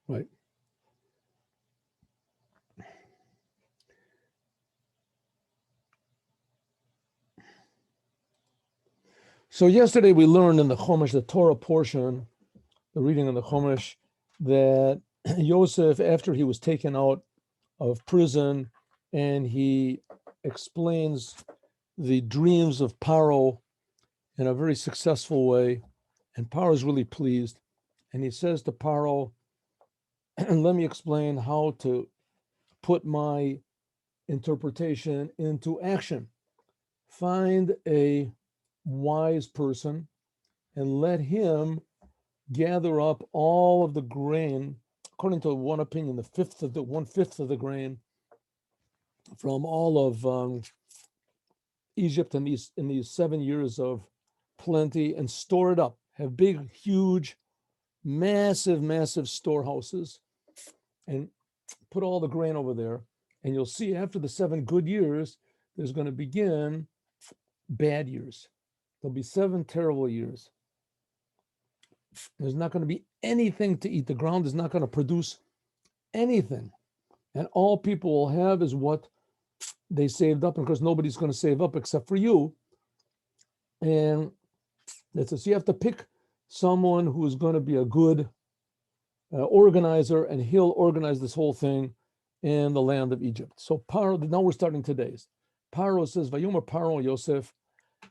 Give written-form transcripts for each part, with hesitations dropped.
Right. So yesterday we learned in the Chumash, the Torah portion, the reading of the Chumash, that Yosef, after he was taken out of prison, and he explains the dreams of Paro in a very successful way, and Paro is really pleased, and he says to Paro, "Let me explain how to put my interpretation into action. Find a wise person and let him gather up all of the grain, according to one opinion, the fifth of the 1/5 of the grain from all of Egypt in these 7 years of plenty, and store it up. Have big, huge, massive storehouses, and put all the grain over there. And you'll see after the 7 good years, there's going to begin bad years. There'll be 7 terrible years. There's not going to be anything to eat. The ground is not going to produce anything. And all people will have is what they saved up. And of course, nobody's going to save up except for you. And that's it. So you have to pick someone who is going to be a good organizer, and he'll organize this whole thing in the land of Egypt. So Paro, now we're starting today's. Paro says, Vayomer Paro Yosef,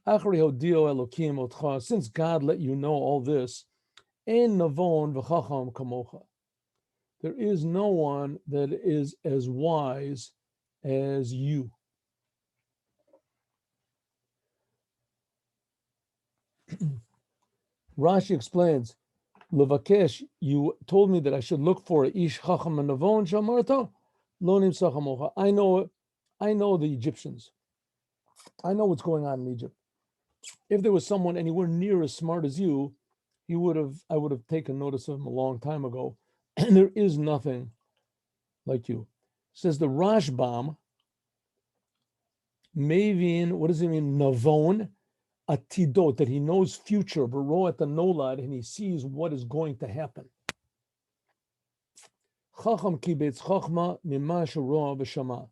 Achri hodio Elokim otcha, since God let you know all this, En navon v'chacham kamocha. There is no one that is as wise as you. Rashi explains, Levakesh, you told me that I should look for ish chacham navon shamarta, lo nimsa chamocha. I know the Egyptians. I know what's going on in Egypt. If there was someone anywhere near as smart as you, I would have taken notice of him a long time ago. And there is nothing like you. Says the Rashbam, Mavin, what does it mean? Navon, atidot, that he knows future, baro at the nolad, and he sees what is going to happen. Chacham kibetz chachma mima sharo v'shama.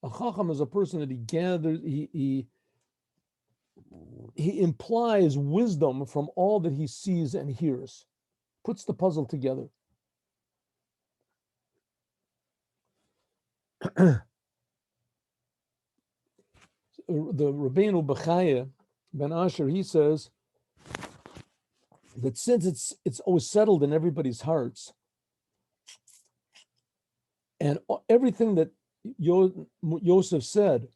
A chacham is a person that he gathers, he implies wisdom from all that he sees and hears, puts the puzzle together. The Rabbeinu Bechaya Ben Asher, he says that since it's always settled in everybody's hearts, and everything that Yosef said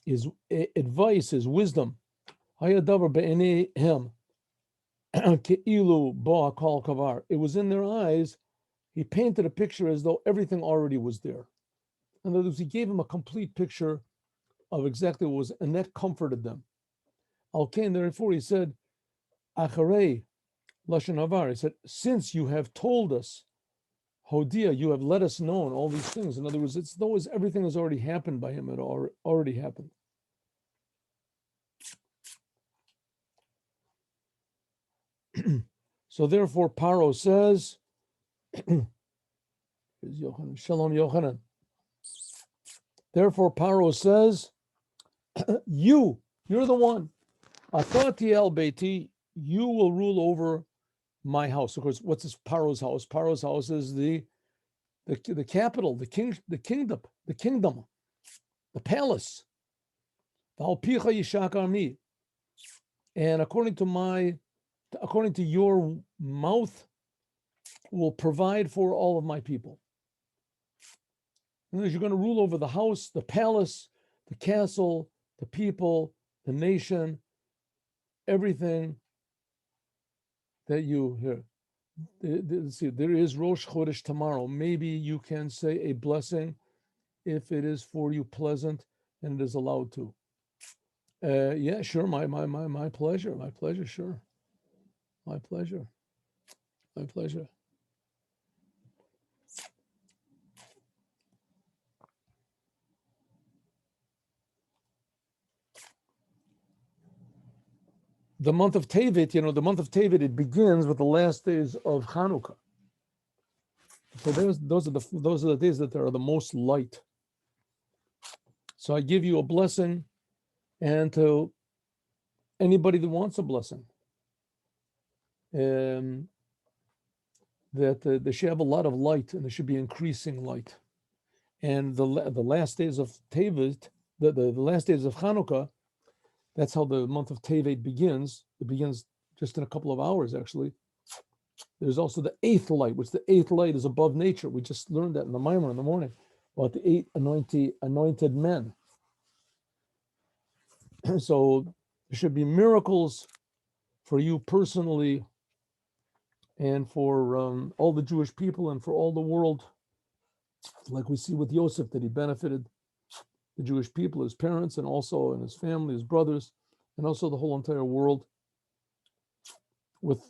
is advice, is wisdom. It was in their eyes. He painted a picture as though everything already was there. In other words, he gave them a complete picture of exactly what was, and that comforted them. Okay, and therefore he said, Acharei Lashon Havar, he said, since you have told us, Hodia, you have let us know all these things. In other words, it's though as everything has already happened by him, it already happened. So therefore, Paro says, Shalom Yochanan. Therefore, Paro says, you're the one. Athati el beiti, you will rule over my house. Of course, what's this Paro's house? Paro's house is the capital, the kingdom, the palace. And according to your mouth, will provide for all of my people. And you're going to rule over the house, the palace, the castle, the people, the nation, everything that you hear. See, there is Rosh Chodesh tomorrow. Maybe you can say a blessing if it is for you pleasant and it is allowed to. Yeah, sure. My pleasure. My pleasure. Sure. My pleasure. My pleasure. The month of Tevet, it begins with the last days of Hanukkah. So those are the days that are the most light. So I give you a blessing, and to anybody that wants a blessing, that they should have a lot of light, and there should be increasing light. And the last days of Tevet, the last days of Hanukkah, that's how the month of Tevet begins. It begins just in a couple of hours, actually. There's also the eighth light, which the eighth light is above nature. We just learned that in the Mimer in the morning about the 8 anointed men. So there should be miracles for you personally, and for all the Jewish people, and for all the world. Like we see with Yosef, that he benefited the Jewish people, his parents, and also in his family, his brothers, and also the whole entire world, with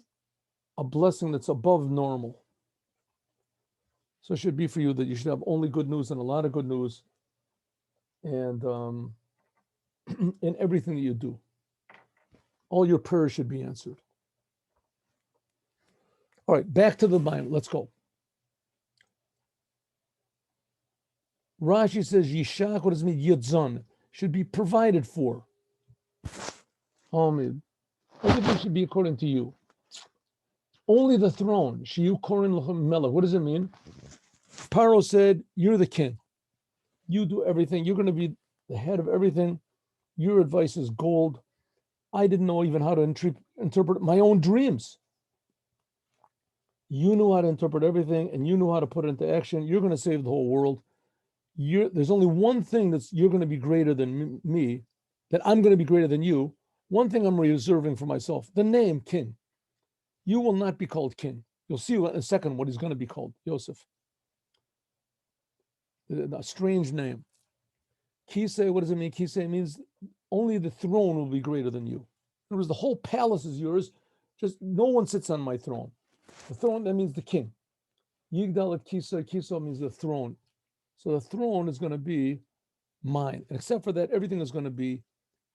a blessing that's above normal. So it should be for you that you should have only good news and a lot of good news, and in everything that you do. All your prayers should be answered. All right, back to the Bible. Let's go. Rashi says, Yishak, what does it mean? Yitzon, should be provided for. Amid. Everything should be according to you. Only the throne. Shiyu Korin Melech. What does it mean? Paro said, you're the king. You do everything. You're going to be the head of everything. Your advice is gold. I didn't know even how to interpret my own dreams. You knew how to interpret everything, and you knew how to put it into action. You're going to save the whole world. There's only one thing you're going to be greater than me, that I'm going to be greater than you. One thing I'm reserving for myself, the name king. You will not be called king. You'll see in a second what he's going to be called, Yosef. A strange name. Kisei, what does it mean? Kisei means only the throne will be greater than you. In other words, the whole palace is yours. Just no one sits on my throne. The throne, that means the king. Yigdal at Kisei, Kisei means the throne. So the throne is going to be mine. And except for that, everything is going to be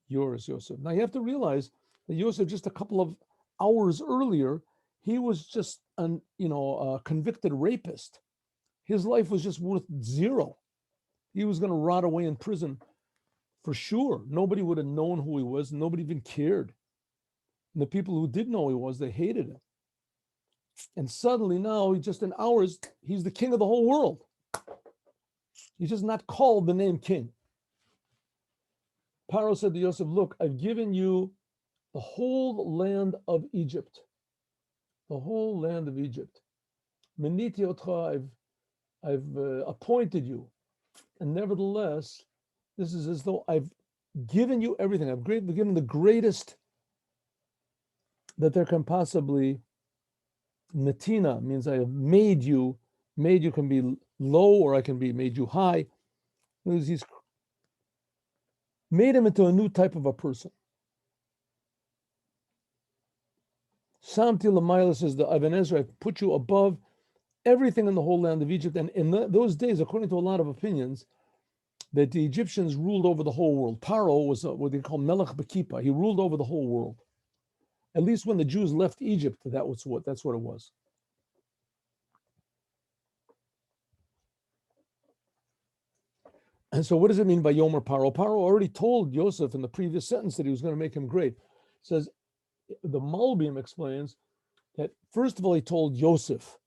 yours, Yosef. Now you have to realize that Yosef, just a couple of hours earlier, he was just a convicted rapist. His life was just worth zero. He was going to rot away in prison for sure. Nobody would have known who he was. Nobody even cared. And the people who did know who he was, they hated him. And suddenly now, just in hours, he's the king of the whole world. He's just not called the name king. Paro said to Yosef, look, I've given you the whole land of Egypt. The whole land of Egypt. Meniti otcha, I've appointed you. And nevertheless, this is as though I've given you everything. I've given the greatest that there can possibly. Natina means I have made you. Made you can be low, or I can be made you high. He's made him into a new type of a person. Samti Lamaila says, the Ibn Ezra, I've put you above everything in the whole land of Egypt. And in those days, according to a lot of opinions, that the Egyptians ruled over the whole world. Paro was what they call Melech Bekipa. He ruled over the whole world. At least when the Jews left Egypt, that's what it was. And so what does it mean by Yomer Paro? Paro already told Yosef in the previous sentence that he was going to make him great. It says, the Malbim explains that first of all, he told Yosef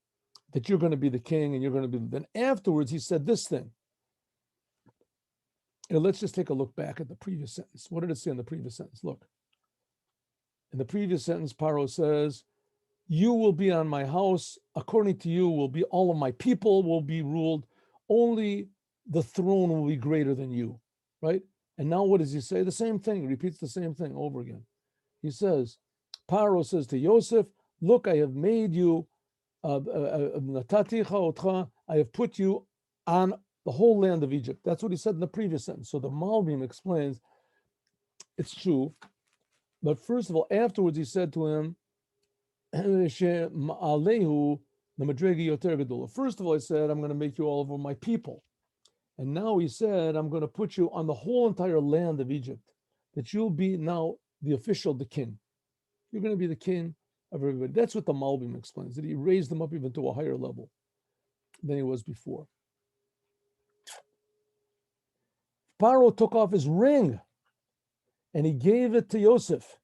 that you're going to be the king and you're going to be, then afterwards he said this thing. Let's just take a look back at the previous sentence. What did it say in the previous sentence? Look. In the previous sentence, Paro says, you will be on my house. According to you, will be all of my people will be ruled. Only the throne will be greater than you, right? And now what does he say? The same thing. He repeats the same thing over again. He says, Paro says to Yosef, look, I have made you, I have put you on the whole land of Egypt. That's what he said in the previous sentence. So the Malbim explains, it's true. But first of all, afterwards he said to him, first of all, he said, I'm going to make you all over my people. And now he said, I'm going to put you on the whole entire land of Egypt, that you'll be now the official, the king. You're going to be the king of everybody. That's what the Malbim explains, that he raised them up even to a higher level. than he was before. Paro took off his ring and he gave it to Yosef.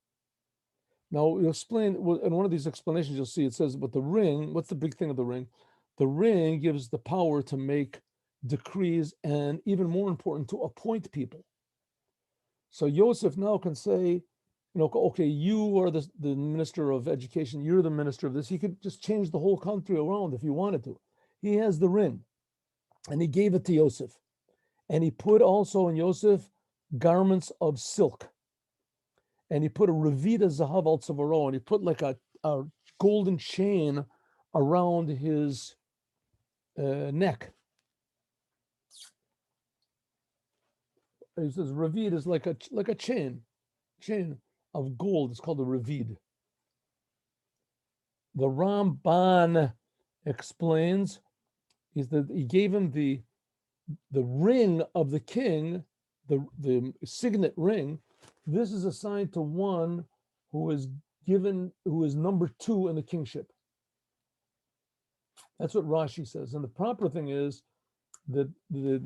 Now, we'll explain, in one of these explanations, you'll see it says, but the ring, what's the big thing of the ring? The ring gives the power to make decrees and, even more important, to appoint people. So Yosef now can say, okay, you are the minister of education, you're the minister of this. He could just change the whole country around if he wanted to. He has the ring, and he gave it to Yosef. And he put also in Yosef garments of silk. And he put a revita zahav al tzavaro, and he put like a golden chain around his neck. He says revid is like a chain of gold. It's called a revid. The Ramban explains is that he gave him the ring of the king, the signet ring. This is assigned to one who is number 2 in the kingship. That's what Rashi says. And the proper thing is that the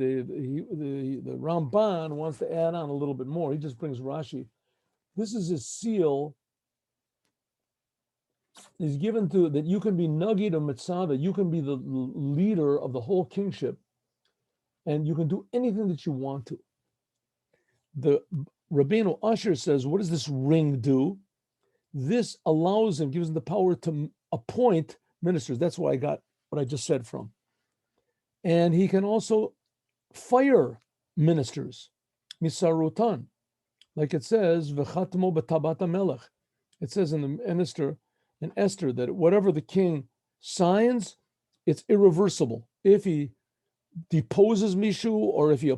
Ramban wants to add on a little bit more. He just brings Rashi. This is his seal. He's given to that you can be Nagid or Mitzvah, you can be the leader of the whole kingship, and you can do anything that you want to. The Rabbeinu Asher says, what does this ring do? This allows him, gives him the power to appoint ministers. That's why I got what I just said from. And he can also fire ministers, misarutan, like it says, v'chatmo b'tabat melech. It says in the Esther that whatever the king signs, it's irreversible. If he deposes Mishu, or if he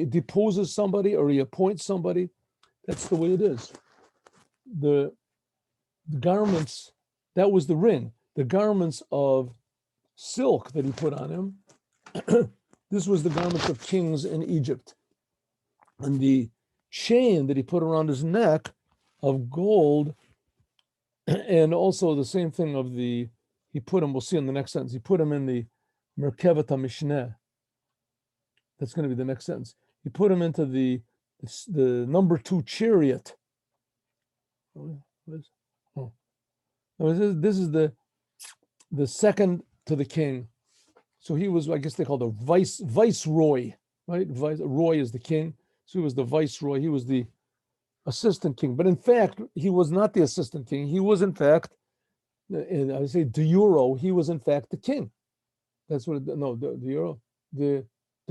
deposes somebody or he appoints somebody, that's the way it is. The garments, that was the ring, the garments of silk that he put on him. This was the garments of kings in Egypt. And the chain that he put around his neck of gold, and also the same thing of he put him, we'll see in the next sentence, he put him in the Merkevat HaMishneh. That's going to be the next sentence. He put him into the number 2 chariot. This is the second to the king. So he was, I guess they called a viceroy, right? Roy is the king. So he was the viceroy. He was the assistant king. But in fact, he was not the assistant king. He was, in fact, I would say de jure, he was in fact the king. That's what, de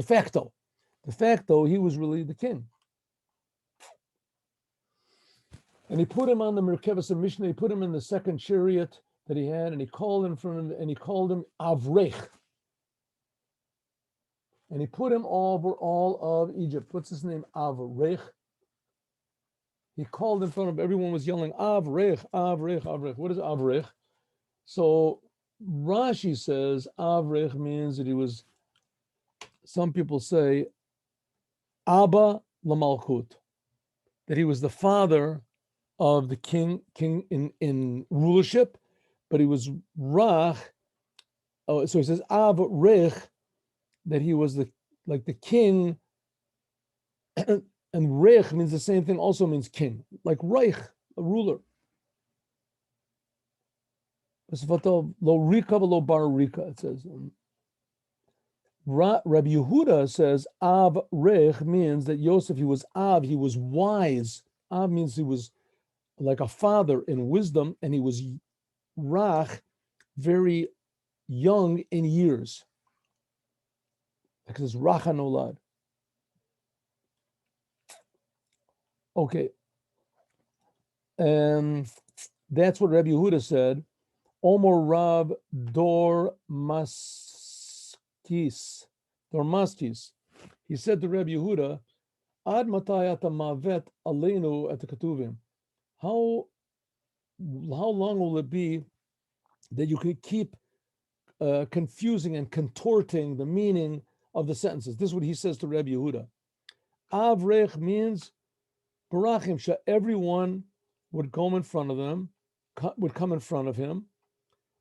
facto. De facto, he was really the king. And he put him on the Merkevas Mishnah. He put him in the second chariot that he had, and he called him Avrech. And he put him over all of Egypt. What's his name? Avrech. He called in front of everyone, was yelling, Avrech, Avrech, Avrech. What is Avrech? So Rashi says Avrech means that he was, some people say, Abba Lamalchut, that he was the father of the king in rulership, but he was Rach. Oh, so he says Avrech, that he was the king, and Reich means the same thing, also means king, like Reich, a ruler. Lo Rika lo Bar Rika, it says. Rabbi Yehuda says Av Reich means that Yosef, he was Av, he was wise. Av means he was like a father in wisdom, and he was Rach, very young in years. Like this Racha Nolad. Okay. That's what Rabbi Yehuda said. Omar Rab Dor Maskis. He said to Rabbi Yehuda, Ad matayata mavet aleinu at the ketuvim. How long will it be that you could keep confusing and contorting the meaning of the sentences? This is what he says to Rabbi Yehuda. Avrech means barachim, everyone would come in front of him,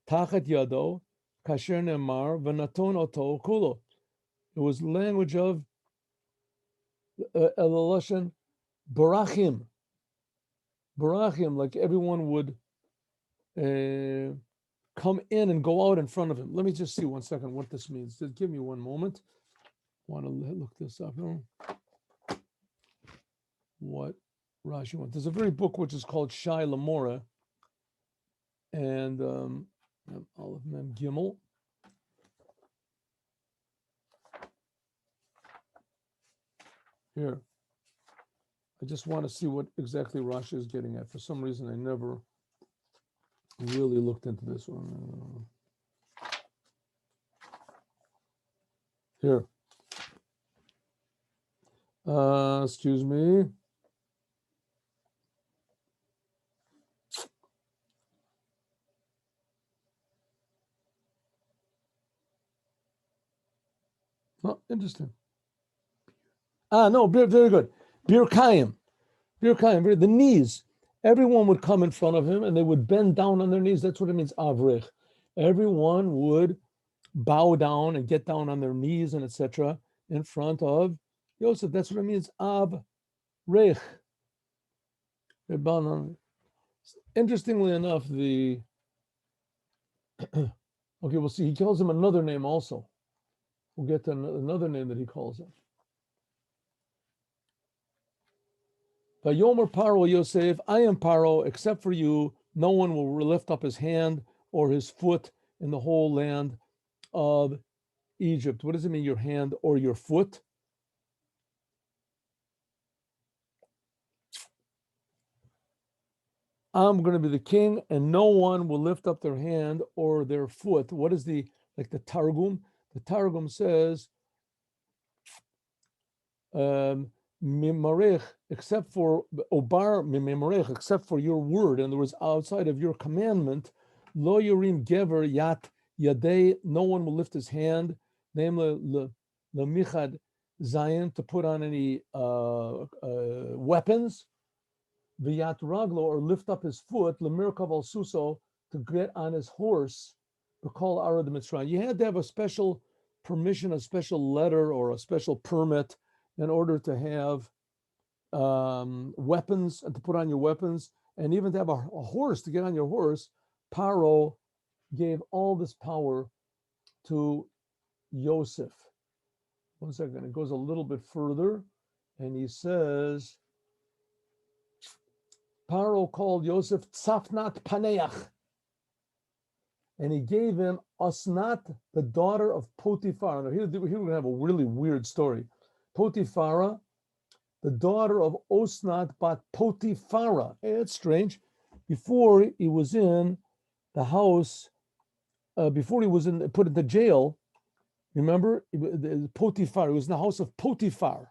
tachat yado, kasher nemar v'naton oto kulo. It was language of Eloshen barachim, barachim, like everyone would come in and go out in front of him. Let me just see 1 second what this means. Just give me 1 moment. I want to look this up. What Rashi wants. There's a very book which is called Shai Lamora, and Aleph Mem Gimel. Here, I just want to see what exactly Rashi is getting at. For some reason, I never really looked into this one. Here. Excuse me. Oh, interesting. No, very good. Birkayim. Birkayim, the knees. Everyone would come in front of him and they would bend down on their knees. That's what it means, avrich. Everyone would bow down and get down on their knees and etc. in front of Yosef. That's what it means, avrich. Interestingly enough, okay, we'll see. He calls him another name also. We'll get to another name that he calls him. Vayomer Paro Yosef, I am Paro, except for you, no one will lift up his hand or his foot in the whole land of Egypt. What does it mean, your hand or your foot? I'm going to be the king, and no one will lift up their hand or their foot. What is the Targum? The Targum says, Mimarech, except for Obar Mimarech, except for your word. In other words, outside of your commandment, Lo Yurim Gever Yat Yadei, no one will lift his hand, namely Lemichad Zion, to put on any weapons, V'yat Raglo, or lift up his foot, Lemirkav al Suso, to get on his horse, B'kol Arad Mitzrayim. You had to have a special permission, a special letter, or a special permit in order to have weapons and to put on your weapons, and even to have a horse, to get on your horse. Paro gave all this power to Yosef. 1 second, it goes a little bit further, and he says, Paro called Yosef Tzafnat Paneach, and he gave him Osnat, the daughter of Potiphar. Now, here we're going to have a really weird story. Potiphara, the daughter of Osnat bat Potiphara. It's strange. Before he was in the house, before he was put into jail, remember, Potiphar, he was in the house of Potiphar.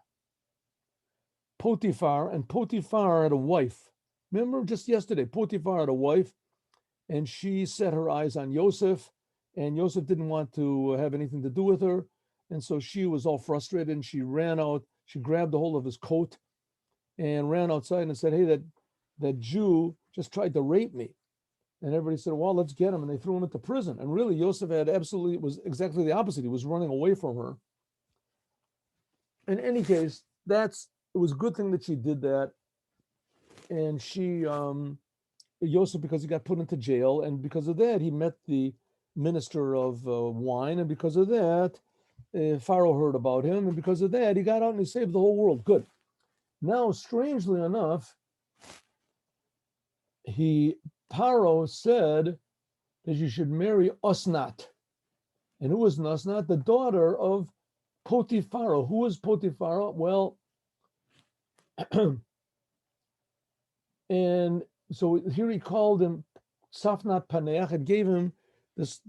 And Potiphar had a wife. Remember just yesterday, Potiphar had a wife, and she set her eyes on Yosef, and Yosef didn't want to have anything to do with her. And so she was all frustrated, and she ran out. She grabbed a hold of his coat and ran outside and said, hey, that Jew just tried to rape me. And everybody said, well, let's get him. And they threw him into prison. And really, Yosef was exactly the opposite. He was running away from her. In any case, it was a good thing that she did that. And Yosef, because he got put into jail, and because of that, he met the minister of wine. And because of that, Pharaoh heard about him, and because of that, he got out and he saved the whole world. Good. Now, strangely enough, Pharaoh said that you should marry Osnat. And who was Osnat? The daughter of Potiphar. Who was Potiphar? Well, and so here he called him Safnat Paneach and gave him this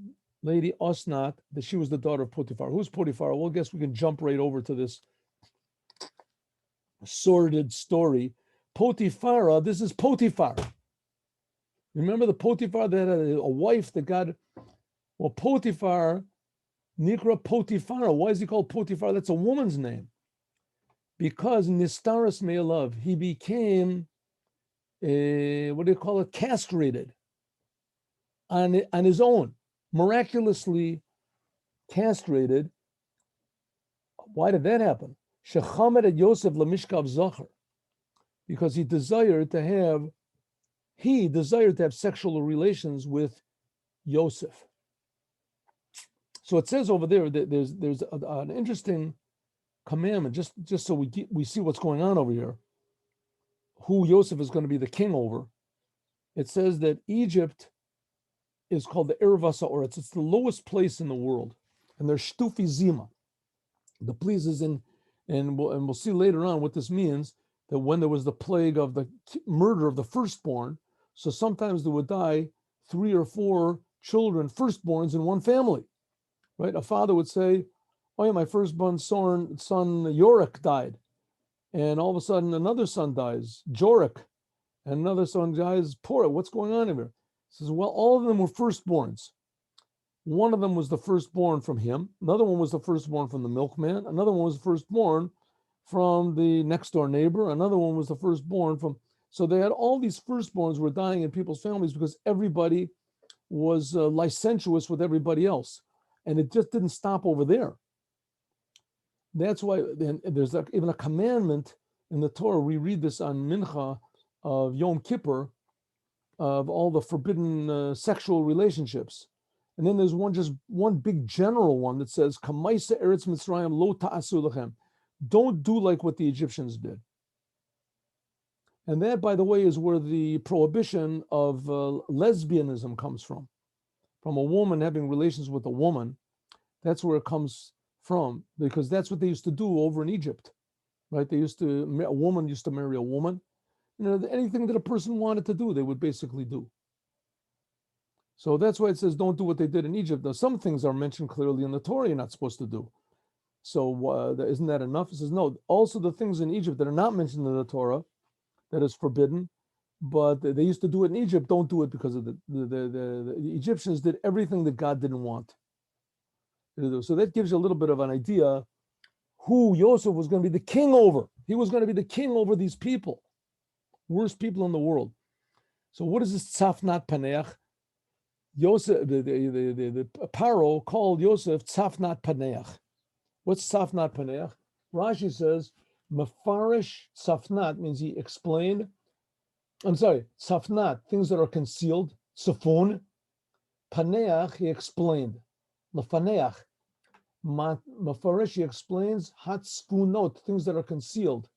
lady Osnat, that she was the daughter of Potiphar. Who's Potiphar? Well, I guess we can jump right over to this sordid story. Potiphar, this is Potiphar. Remember the Potiphar that had a wife that got, well, Potiphar, Nikra Potiphar. Why is he called Potiphar? That's a woman's name. Because Nistaris Me'elav, he became, what do you call it, castrated on his own. miraculously castrated. Why did that happen? Shechamed et Yosef lemishkav zachar, because he desired to have sexual relations with Yosef. So it says over there that there's an interesting commandment, just so we see what's going on over here, who Yosef is going to be the king over. It says that Egypt is called the Ervasa Oretz. It's the lowest place in the world, and there's Shtufi Zima. The pleases and we'll see later on what this means. That when there was the plague of the murder of the firstborn, so sometimes there would die 3 or 4 children, firstborns in one family, right? A father would say, "Oh yeah, my firstborn son Yorick died," and all of a sudden another son dies, Jorik, and another son dies, Porah. What's going on here? He says, well, all of them were firstborns. One of them was the firstborn from him. Another one was the firstborn from the milkman. Another one was the firstborn from the next door neighbor. Another one was the firstborn from. So they had all these firstborns were dying in people's families because everybody was licentious with everybody else, and it just didn't stop over there. That's why there's even a commandment in the Torah. We read this on Mincha of Yom Kippur, of all the forbidden sexual relationships. And then there's one big general one that says, Kamaisa Eretz Mitzrayim lo ta'asu lechem. Don't do like what the Egyptians did. And that, by the way, is where the prohibition of lesbianism comes from a woman having relations with a woman. That's where it comes from, because that's what they used to do over in Egypt, right? A woman used to marry a woman. Anything that a person wanted to do, they would basically do. So that's why it says don't do what they did in Egypt. Now, some things are mentioned clearly in the Torah you're not supposed to do. So isn't that enough? It says no. Also, the things in Egypt that are not mentioned in the Torah, that is forbidden, but they used to do it in Egypt. Don't do it because of the Egyptians did everything that God didn't want. So that gives you a little bit of an idea who Yosef was going to be the king over. He was going to be the king over these people, worst people in the world. So what is this tzafnat paneach? Yosef, the Paro called Yosef tzafnat paneach. What's tzafnat paneach? Rashi says, mefarish tzafnat means he explained. I'm sorry, tzafnat, things that are concealed. Tzafun. Paneach, he explained. Lefaneach. Mefarish, he explains. Hatzfunot, things that are concealed.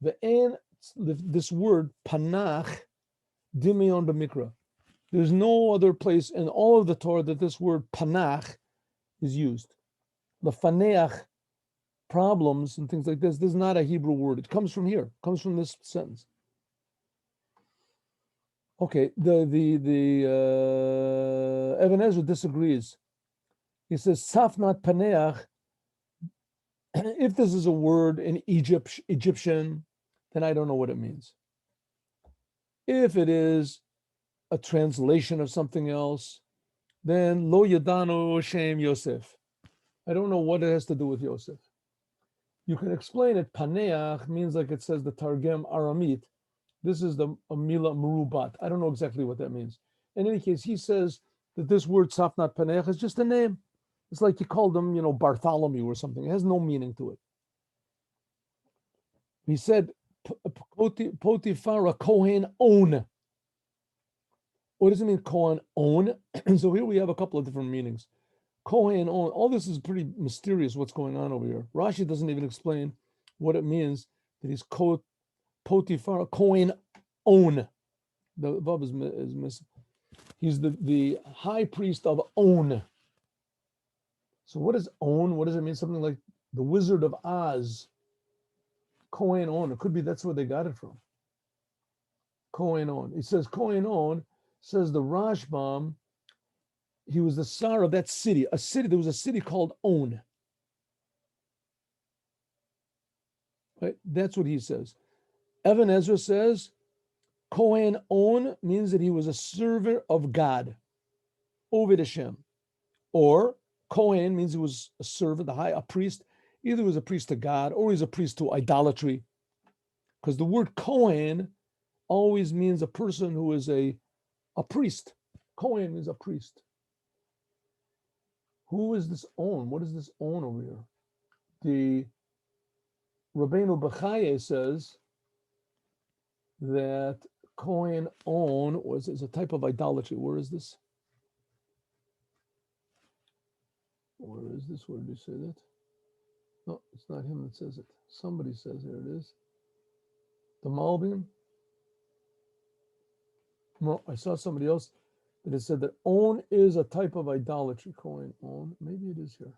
This word, panach, dimion b'mikra. There's no other place in all of the Torah that this word panach is used. The faneach, problems and things like this is not a Hebrew word. It comes from here. It comes from this sentence. Okay, the Ibn Ezra disagrees. He says safnat paneach. If this is a word in Egyptian, then I don't know what it means. If it is a translation of something else, then lo yadanu shem Yosef. I don't know what it has to do with Yosef. You can explain it. Paneach means, like it says the Targum Aramit. This is the Mila Merubat. I don't know exactly what that means. In any case, he says that this word Safnat Paneach is just a name. It's like you called him, Bartholomew or something. It has no meaning to it. He said, Potiphar, Kohen own. What does it mean, Kohen own? So here we have a couple of different meanings. Kohen own. All this is pretty mysterious what's going on over here. Rashi doesn't even explain what it means that he's Potiphar, Kohen own. The vav is missing. He's the high priest of On. So what is On? What does it mean? Something like the Wizard of Oz. Kohen On. It could be that's where they got it from. Kohen On. It says Kohen On, says the Rashbam, he was the Tsar of that city. There was a city called On. Right? That's what he says. Ibn Ezra says Kohen On means that he was a servant of God, Oved Hashem. Or Kohen means he was a servant, a priest. Either he was a priest to God or he's a priest to idolatry. Because the word Kohen always means a person who is a priest. Kohen means a priest. Who is this own? What is this own over here? The Rabbeinu Bechaye says that Kohen own is a type of idolatry. Where is this? Where is this? Where did you say that? No, it's not him that says it. Somebody says, here it is. The Malbim. No, I saw somebody else that it said that own is a type of idolatry. Kohen own. Maybe it is here.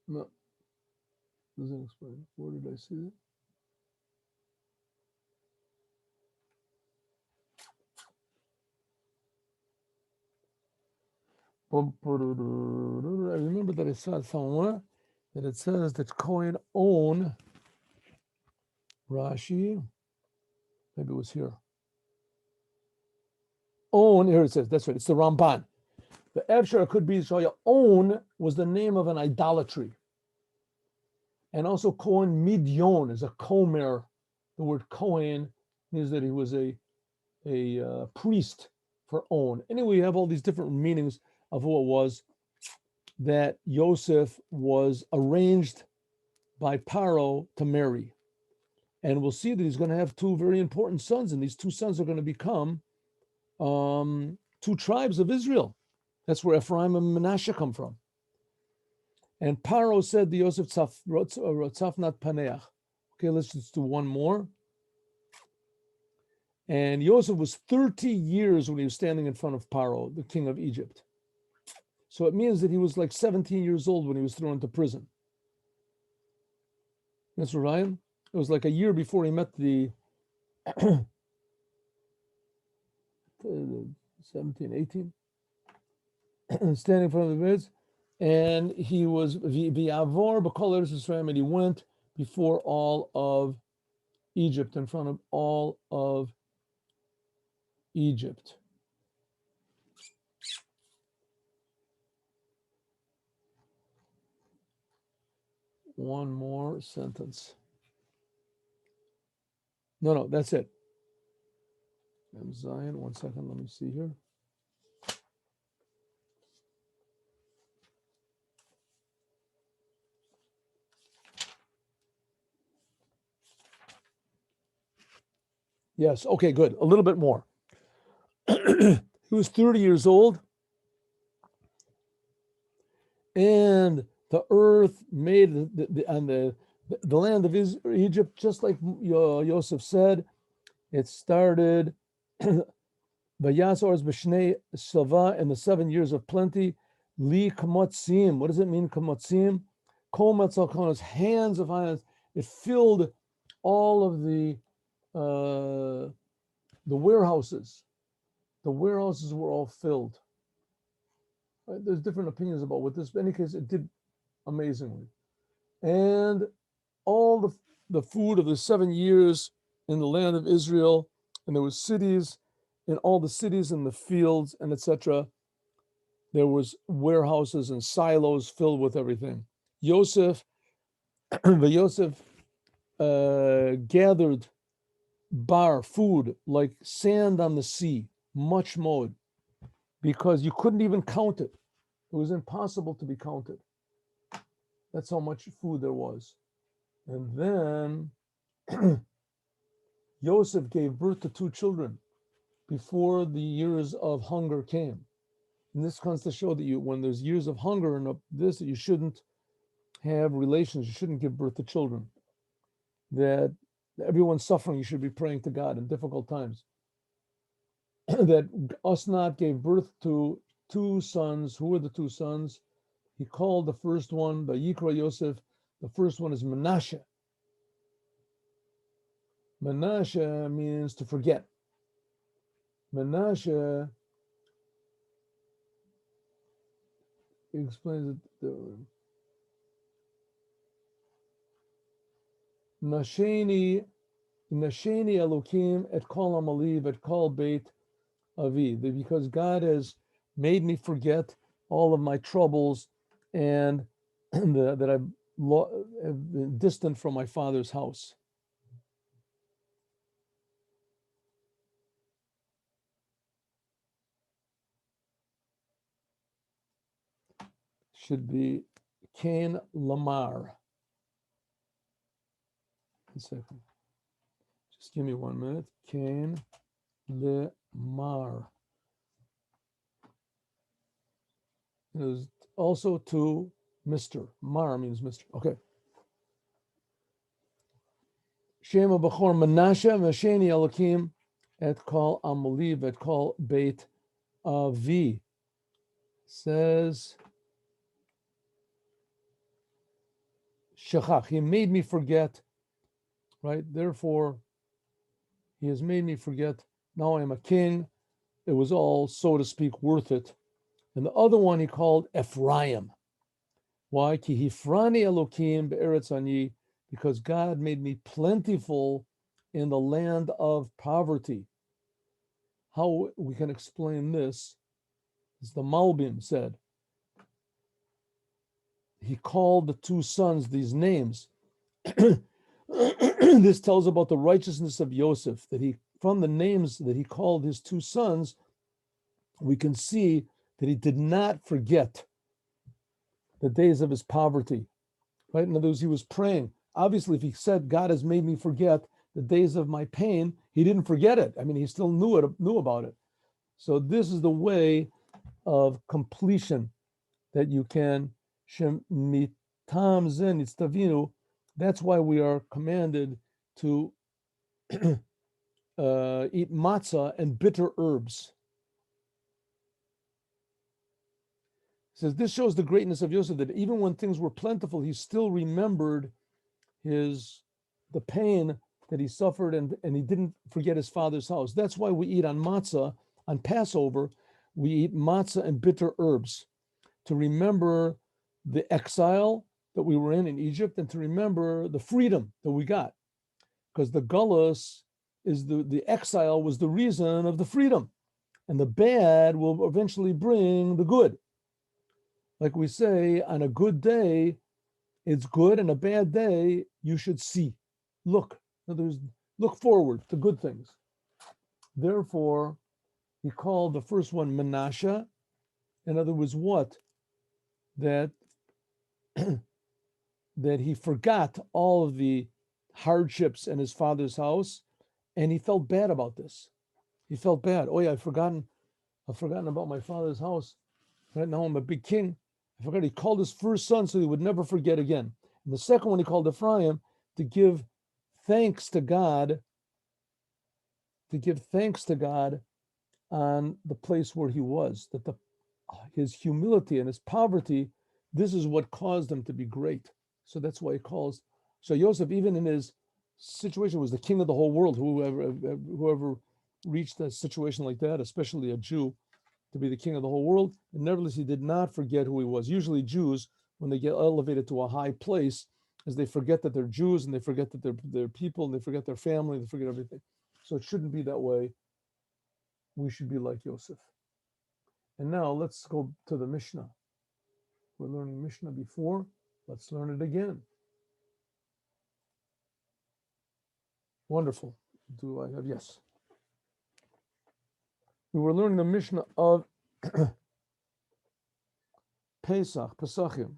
No, doesn't explain. Where did I see that? I remember that I saw it somewhere that it says that Kohen own Rashi. Maybe it was here. Own, here it says, that's right, it's the Ramban. The Efshar could be Yisrael. Own was the name of an idolatry. And also Kohen Midyon is a Komer. The word Kohen means that he was a priest for own. Anyway, you have all these different meanings of who it was that Yosef was arranged by Paro to marry. And we'll see that he's going to have two very important sons, and these two sons are going to become two tribes of Israel. That's where Ephraim and Manasseh come from. And Paro said to Yosef, Tzafnat Paneach. Okay, let's just do one more. And Yosef was 30 years when he was standing in front of Paro, the king of Egypt. So it means that he was like 17 years old when he was thrown into prison. That's right. It was like a year before he met the 17, 18, standing in front of the beds. And he was v'yavor b'kol eretz Yisrael, and he went before all of Egypt, in front of all of Egypt. One more sentence. No, that's it. Zion, 1 second, let me see here. Yes, okay, good. A little bit more. He was 30 years old, and the earth made the land of Egypt, just like Yosef said, it started Vayasor b'shnei Sava in the 7 years of plenty. Li kamotzim. What does it mean, kamotzim? Kol matzalkonos, hands of hands. It filled all of the warehouses. The warehouses were all filled. Right? There's different opinions about what this, but in any case, it did amazingly. And all the food of the 7 years in the land of Israel, and there was cities, in all the cities and the fields and etc. There was warehouses and silos filled with everything. Yosef gathered food like sand on the sea, much more, because you couldn't even count it. It was impossible to be counted. That's how much food there was. And then Yosef gave birth to 2 children before the years of hunger came. And this comes to show that when there's years of hunger and that you shouldn't have relations, you shouldn't give birth to children. That everyone's suffering, you should be praying to God in difficult times. That Osnat gave birth to 2 sons. Who were the 2 sons? He called the first one Vayikra Yosef. The first one is Manasseh. Manasseh means to forget. Manasseh, he explains it. Nasheni Elokim et kol amaliv et kol beit avi. Because God has made me forget all of my troubles and that I've been distant from my father's house. should be Cain Lamar. 1 second. Just give me 1 minute. Cain Lamar. It was also to Mr. Mar means Mr. Okay. Shema Bechor Menashe Vesheni Elokim et Kol Amoliv et Kol Beit Avi. Says Shechach. He made me forget, right? Therefore, he has made me forget. Now I am a king. It was all, so to speak, worth it. And the other one he called Ephraim. Why? Ki hifrani Elokim be'eretz ani, because God made me plentiful in the land of poverty. How we can explain this is the Malbim said. He called the two sons these names. This tells about the righteousness of Yosef, that he, from the names that he called his two sons, we can see that he did not forget the days of his poverty. Right? In other words, he was praying. Obviously, if he said, God has made me forget the days of my pain, he didn't forget it. I mean, he still knew about it. So this is the way of completion that you can. That's why we are commanded to eat matzah and bitter herbs. It says this shows the greatness of Yosef, that even when things were plentiful, he still remembered the pain that he suffered, and he didn't forget his father's house. That's why we eat on matzah, on Passover, we eat matzah and bitter herbs to remember the exile that we were in Egypt, and to remember the freedom that we got. Because the gullus is the exile was the reason of the freedom. And the bad will eventually bring the good. Like we say, on a good day, it's good, and a bad day, you should see. Look. In other words, look forward to good things. Therefore, he called the first one Menashe. In other words, what? That that he forgot all of the hardships in his father's house, and he felt bad about this. He felt bad. Oh yeah, I've forgotten about my father's house. Right now I'm a big king. I forgot he called his first son so he would never forget again. And the second one he called Ephraim to give thanks to God, on the place where he was, that his humility and his poverty, this is what caused him to be great. So that's why he calls. So Yosef, even in his situation, was the king of the whole world. Whoever reached a situation like that, especially a Jew, to be the king of the whole world, and nevertheless he did not forget who he was. Usually Jews, when they get elevated to a high place, is they forget that they're Jews, and they forget that they're people, and they forget their family, and they forget everything. So it shouldn't be that way. We should be like Yosef. And now let's go to the Mishnah. We're learning Mishnah before. Let's learn it again. Wonderful. Do I have? Yes. We were learning the Mishnah of Pesachim.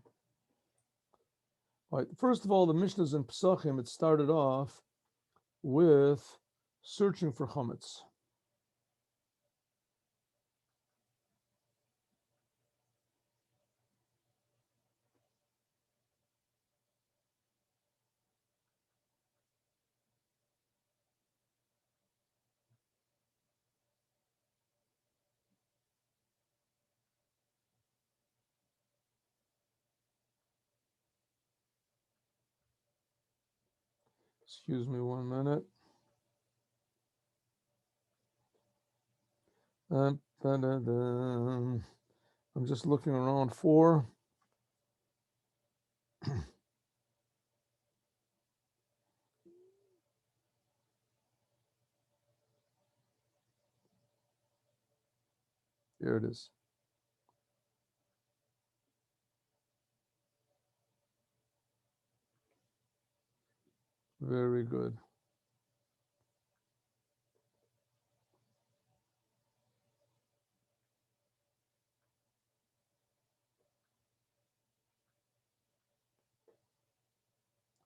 All right. First of all, the Mishnahs in Pesachim, it started off with searching for chametz. Excuse me 1 minute. I'm just looking around for. Here it is. Very good.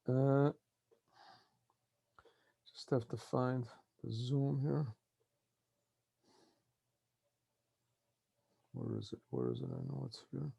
Uh, just have to find the Zoom here. Where is it? Where is it? I know it's here.